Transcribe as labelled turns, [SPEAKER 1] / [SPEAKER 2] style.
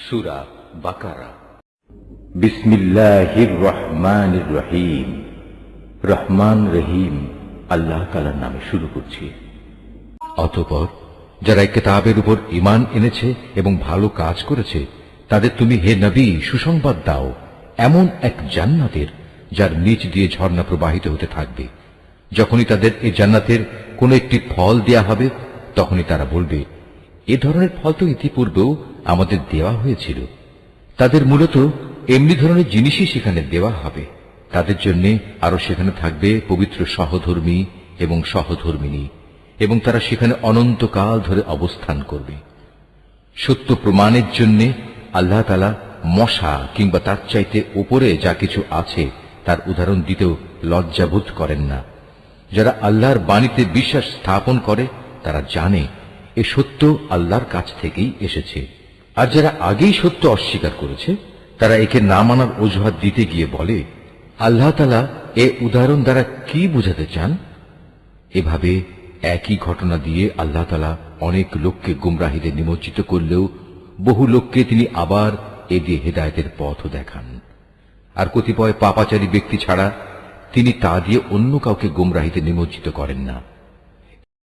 [SPEAKER 1] সূরা বাকারা। বিসমিল্লাহির রহমানির রহিম। রহমান রহিম আল্লাহ তাআলার নামে শুরু করছি। অতঃপর যারা এই কিতাবের উপর ঈমান এনেছে এবং ভালো কাজ করেছে তাদের তুমি হে নবী সুসংবাদ দাও এমন এক জান্নাতের যার নিচ দিয়ে ঝর্ণা প্রবাহিত হতে থাকবে। যখনই তাদের এই জান্নাতের কোন একটি ফল দেয়া হবে তখনই তারা বলবে, এ ধরনের ফল তো ইতিপূর্বেও আমাদের দেওয়া হয়েছিল। তাদের মূলত এমনি ধরনের জিনিসই সেখানে দেওয়া হবে। তাদের জন্য আরো সেখানে থাকবে পবিত্র সহধর্মী এবং সহধর্মিনী, এবং তারা সেখানে অনন্তকাল ধরে অবস্থান করবে। সত্য প্রমাণের জন্য আল্লাহ তাআলা মশা কিংবা তার চাইতে উপরে যা কিছু আছে তার উদাহরণ দিতেও লজ্জাবোধ করেন না। যারা আল্লাহর বাণীতে বিশ্বাস স্থাপন করে তারা জানে এ সত্য আল্লাহর কাছ থেকেই এসেছে। আর যারা আগেই সত্য অস্বীকার করেছে তারা একে না মানার অজুহাত দিতে গিয়ে বলে, আল্লাহ তাআলা এ উদাহরণ দ্বারা কি বোঝাতে চান? এভাবে একই ঘটনা দিয়ে আল্লাহ তাআলা অনেক লোককে গুমরাহিতে নিমজ্জিত করলেও বহু লোককে তিনি আবার এ দিয়ে হেদায়েতের পথও দেখান। আর কতিপয় পাপাচারী ব্যক্তি ছাড়া তিনি তা দিয়ে অন্য কাউকে গুমরাহিতে নিমজ্জিত করেন না।